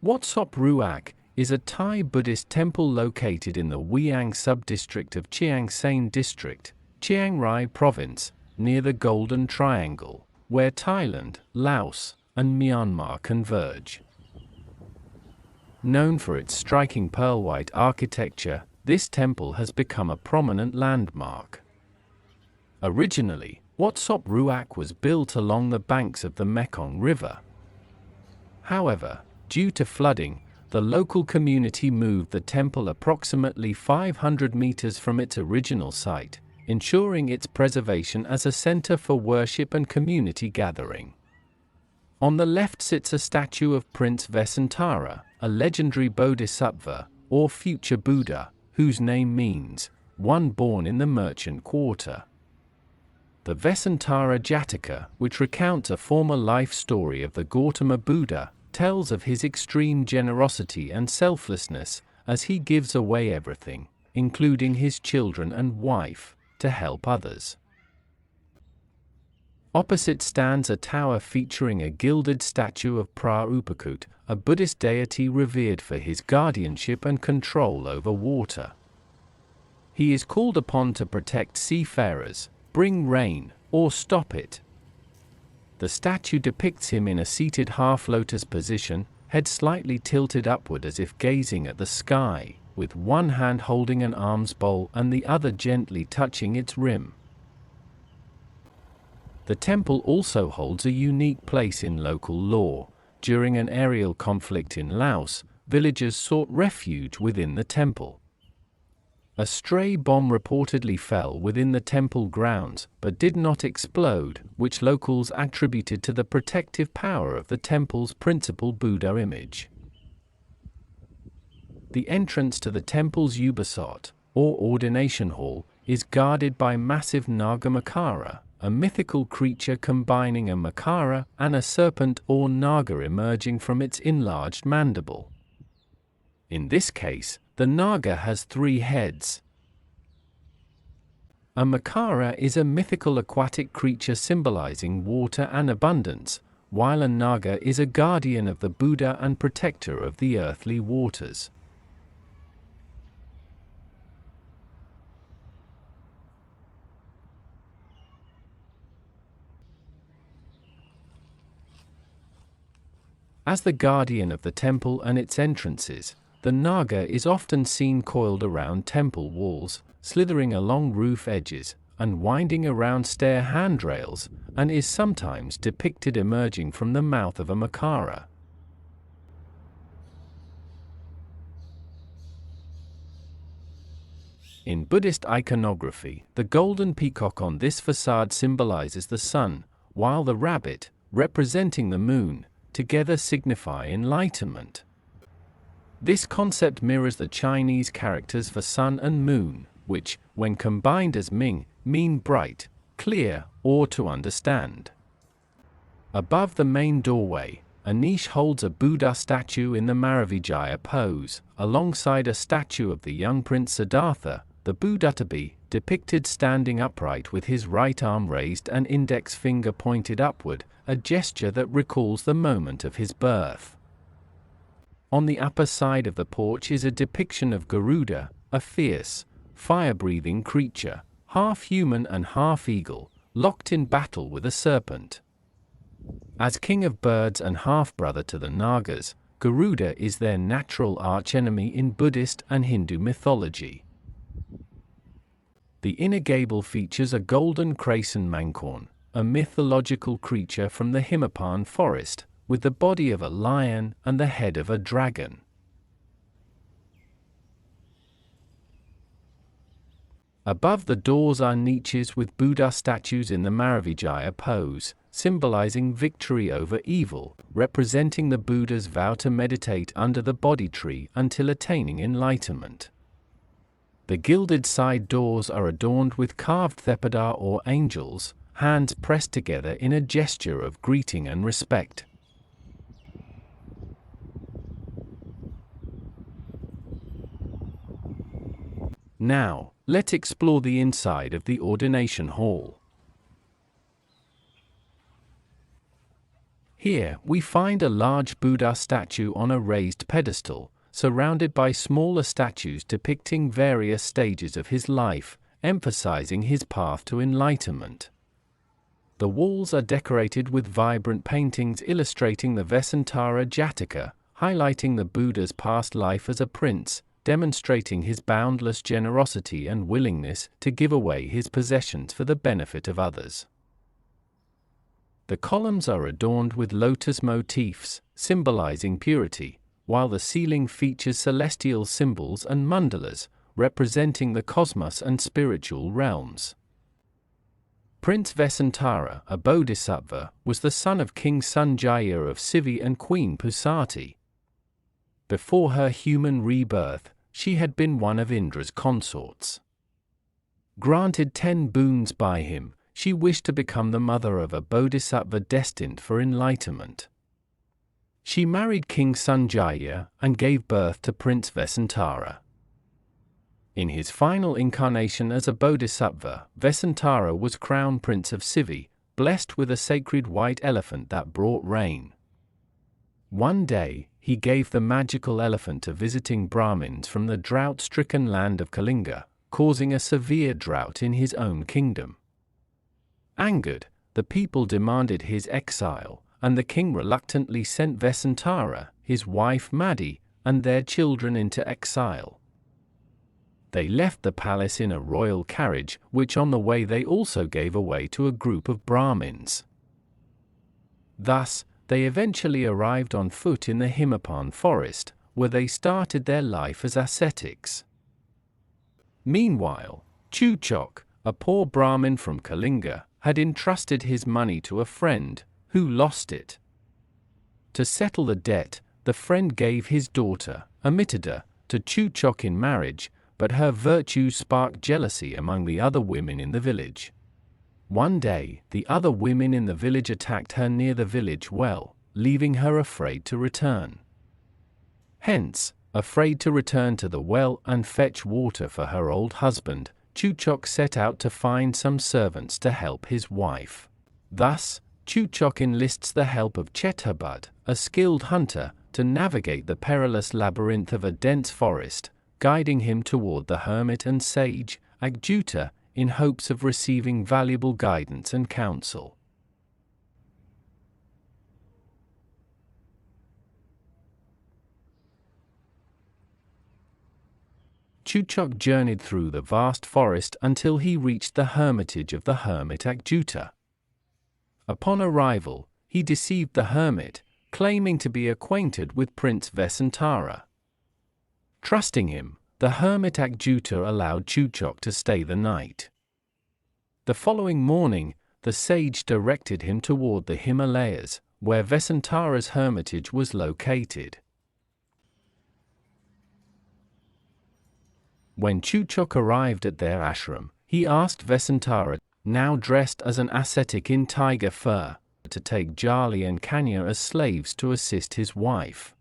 Wat Sop Ruak is a Thai Buddhist temple located in the Wiang Subdistrict of Chiang Saen District, Chiang Rai Province, near the Golden Triangle, where Thailand, Laos, and Myanmar converge. Known for its striking pearl-white architecture, this temple has become a prominent landmark. Originally, Wat Sop Ruak was built along the banks of the Mekong River. However, due to flooding, the local community moved the temple approximately 500 meters from its original site, ensuring its preservation as a center for worship and community gathering. On the left sits a statue of Prince Vessantara, a legendary Bodhisattva, or future Buddha, whose name means, one born in the merchant quarter. The Vissvantara Jataka, which recounts a former life story of the Gautama Buddha, tells of his extreme generosity and selflessness, as he gives away everything, including his children and wife, to help others. Opposite stands a tower featuring a gilded statue of Pra Upakut, a Buddhist deity revered for his guardianship and control over water. He is called upon to protect seafarers, bring rain, or stop it. The statue depicts him in a seated half-lotus position, head slightly tilted upward as if gazing at the sky, with one hand holding an alms bowl and the other gently touching its rim. The temple also holds a unique place in local lore. During an aerial conflict in Laos, villagers sought refuge within the temple. A stray bomb reportedly fell within the temple grounds, but did not explode, which locals attributed to the protective power of the temple's principal Buddha image. The entrance to the temple's Ubot, or ordination hall, is guarded by massive Naga Makara, a mythical creature combining a Makara and a serpent or Naga emerging from its enlarged mandible. In this case, the Naga has 3 heads. A Makara is a mythical aquatic creature symbolizing water and abundance, while a Naga is a guardian of the Buddha and protector of the earthly waters. As the guardian of the temple and its entrances, the Naga is often seen coiled around temple walls, slithering along roof edges, and winding around stair handrails, and is sometimes depicted emerging from the mouth of a Makara. In Buddhist iconography, the golden peacock on this facade symbolizes the sun, while the rabbit, representing the moon, together signify enlightenment. This concept mirrors the Chinese characters for sun and moon, which, when combined as Ming, mean bright, clear, or to understand. Above the main doorway, a niche holds a Buddha statue in the Maravijaya pose, alongside a statue of the young Prince Siddhartha, the Buddha to be depicted standing upright with his right arm raised and index finger pointed upward, a gesture that recalls the moment of his birth. On the upper side of the porch is a depiction of Garuda, a fierce, fire-breathing creature, half human and half eagle, locked in battle with a serpent. As king of birds and half-brother to the Nagas, Garuda is their natural archenemy in Buddhist and Hindu mythology. The inner gable features a golden crason mancorn, a mythological creature from the Himaphan forest, with the body of a lion and the head of a dragon. Above the doors are niches with Buddha statues in the Maravijaya pose, symbolizing victory over evil, representing the Buddha's vow to meditate under the Bodhi tree until attaining enlightenment. The gilded side doors are adorned with carved thepada or angels, hands pressed together in a gesture of greeting and respect. Now, let's explore the inside of the ordination hall. Here, we find a large Buddha statue on a raised pedestal, surrounded by smaller statues depicting various stages of his life, emphasizing his path to enlightenment. The walls are decorated with vibrant paintings illustrating the Vessantara Jataka, highlighting the Buddha's past life as a prince, demonstrating his boundless generosity and willingness to give away his possessions for the benefit of others. The columns are adorned with lotus motifs, symbolizing purity, while the ceiling features celestial symbols and mandalas, representing the cosmos and spiritual realms. Prince Vessantara, a bodhisattva, was the son of King Sanjaya of Sivi and Queen Pusati. Before her human rebirth, she had been one of Indra's consorts. Granted 10 boons by him, she wished to become the mother of a bodhisattva destined for enlightenment. She married King Sanjaya and gave birth to Prince Vessantara. In his final incarnation as a bodhisattva, Vessantara was crown prince of Sivi, blessed with a sacred white elephant that brought rain. One day, he gave the magical elephant to visiting Brahmins from the drought-stricken land of Kalinga, causing a severe drought in his own kingdom. Angered, the people demanded his exile, and the king reluctantly sent Vessantara, his wife Maddy, and their children into exile. They left the palace in a royal carriage, which on the way they also gave away to a group of Brahmins. Thus, they eventually arrived on foot in the Himapan forest, where they started their life as ascetics. Meanwhile, Chuchok, a poor Brahmin from Kalinga, had entrusted his money to a friend, who lost it. To settle the debt, the friend gave his daughter, Amitada, to Chuchok in marriage, but her virtues sparked jealousy among the other women in the village. One day, the other women in the village attacked her near the village well, leaving her afraid to return. Hence, afraid to return to the well and fetch water for her old husband, Chuchok set out to find some servants to help his wife. Thus, Chuchok enlists the help of Chetabud, a skilled hunter, to navigate the perilous labyrinth of a dense forest, guiding him toward the hermit and sage, Agjuta, in hopes of receiving valuable guidance and counsel. Chuchok journeyed through the vast forest until he reached the hermitage of the hermit Agjuta. Upon arrival, he deceived the hermit, claiming to be acquainted with Prince Vessantara. Trusting him, the hermit Agjuta allowed Chuchok to stay the night. The following morning, the sage directed him toward the Himalayas, where Vessantara's hermitage was located. When Chuchok arrived at their ashram, he asked Vessantara, now dressed as an ascetic in tiger fur, to take Jali and Kanya as slaves to assist his wife.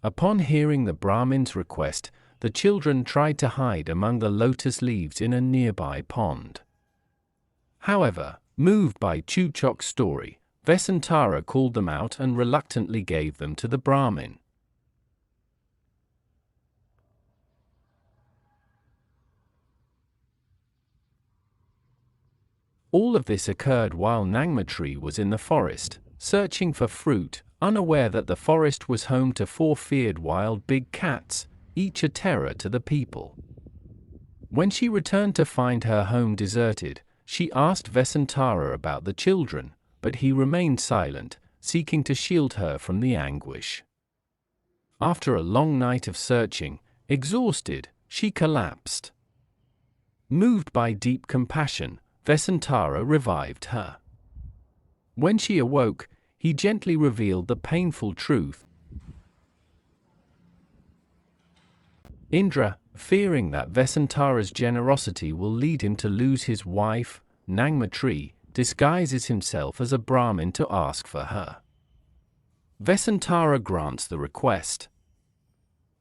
Upon hearing the Brahmin's request, the children tried to hide among the lotus leaves in a nearby pond. However, moved by Chuchok's story, Vessantara called them out and reluctantly gave them to the Brahmin. All of this occurred while Nangmatri was in the forest, searching for fruit, unaware that the forest was home to 4 feared wild big cats, each a terror to the people. When she returned to find her home deserted, she asked Vessantara about the children, but he remained silent, seeking to shield her from the anguish. After a long night of searching, exhausted, she collapsed. Moved by deep compassion, Vessantara revived her. When she awoke, he gently revealed the painful truth. Indra, fearing that Vessantara's generosity will lead him to lose his wife, Nangmatri, disguises himself as a Brahmin to ask for her. Vessantara grants the request.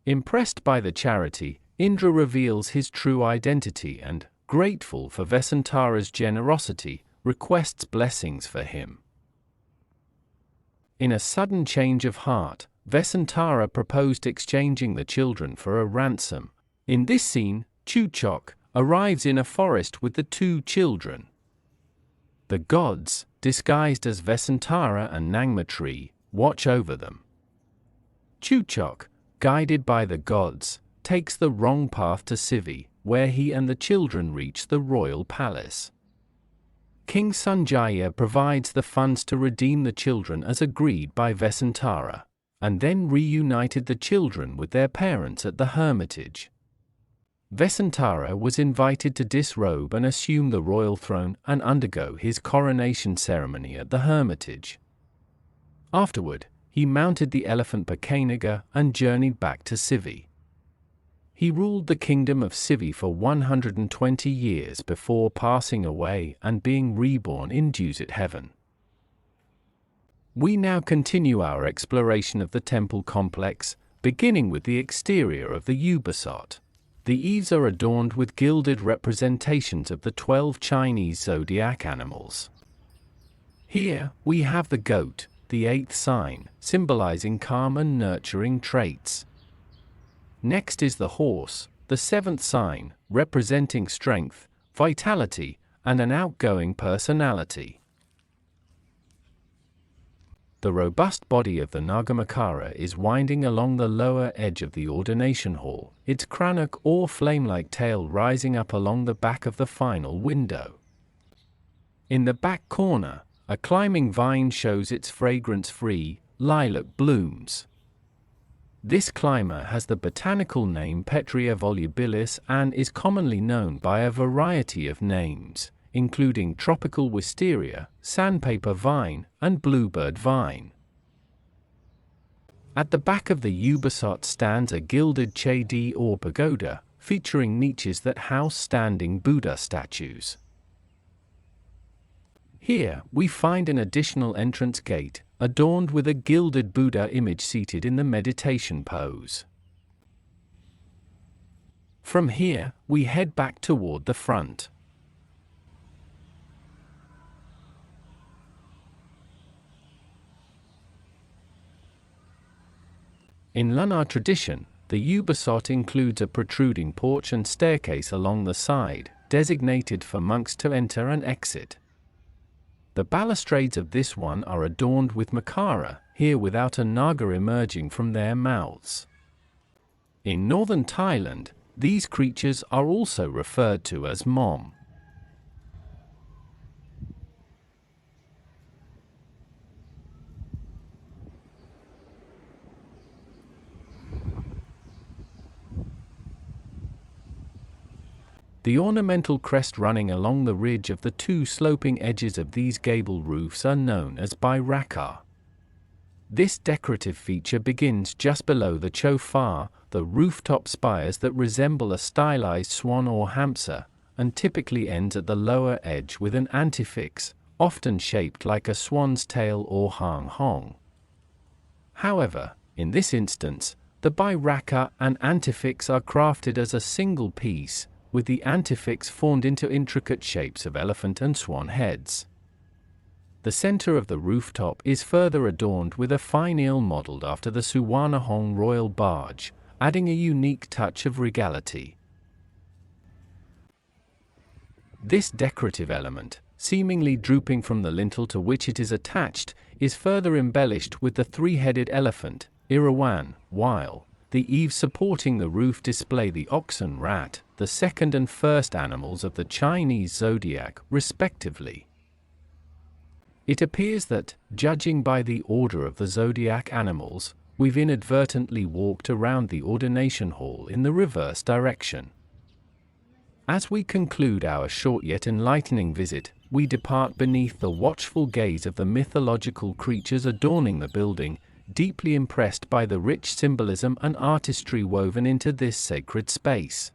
Impressed by the charity, Indra reveals his true identity and, grateful for Vessantara's generosity, requests blessings for him. In a sudden change of heart, Vessantara proposed exchanging the children for a ransom. In this scene, Chadok arrives in a forest with the two children. The gods, disguised as Vessantara and Nangma tree, watch over them. Chadok, guided by the gods, takes the wrong path to Sivi, where he and the children reach the royal palace. King Sanjaya provides the funds to redeem the children as agreed by Vessantara, and then reunited the children with their parents at the hermitage. Vessantara was invited to disrobe and assume the royal throne and undergo his coronation ceremony at the hermitage. Afterward, he mounted the elephant Pakanaga and journeyed back to Sivi. He ruled the kingdom of Sivi for 120 years before passing away and being reborn in Dusit heaven. We now continue our exploration of the temple complex, beginning with the exterior of the Ubot. The eaves are adorned with gilded representations of the 12 Chinese zodiac animals. Here, we have the goat, the 8th sign, symbolizing calm and nurturing traits. Next is the horse, the 7th sign, representing strength, vitality, and an outgoing personality. The robust body of the Nagamakara is winding along the lower edge of the ordination hall, its cranach or flame-like tail rising up along the back of the final window. In the back corner, a climbing vine shows its fragrance-free, lilac blooms. This climber has the botanical name Petrea volubilis and is commonly known by a variety of names, including tropical wisteria, sandpaper vine, and bluebird vine. At the back of the Ubot stands a gilded chedi or pagoda, featuring niches that house standing Buddha statues. Here, we find an additional entrance gate, adorned with a gilded Buddha image seated in the meditation pose. From here, we head back toward the front. In Lanna tradition, the Ubot includes a protruding porch and staircase along the side, designated for monks to enter and exit. The balustrades of this one are adorned with makara, here without a naga emerging from their mouths. In northern Thailand, these creatures are also referred to as mom. The ornamental crest running along the ridge of the two sloping edges of these gable roofs are known as bairaka. This decorative feature begins just below the chofar, the rooftop spires that resemble a stylized swan or hamsa, and typically ends at the lower edge with an antefix, often shaped like a swan's tail or hang hong. However, in this instance, the bairaka and antefix are crafted as a single piece, with the antefix formed into intricate shapes of elephant and swan heads. The center of the rooftop is further adorned with a fine eel modeled after the Suvarnahong royal barge, adding a unique touch of regality. This decorative element, seemingly drooping from the lintel to which it is attached, is further embellished with the three-headed elephant, Irawan, while the eaves supporting the roof display the ox and rat, the second and first animals of the Chinese zodiac, respectively. It appears that, judging by the order of the zodiac animals, we've inadvertently walked around the ordination hall in the reverse direction. As we conclude our short yet enlightening visit, we depart beneath the watchful gaze of the mythological creatures adorning the building, deeply impressed by the rich symbolism and artistry woven into this sacred space.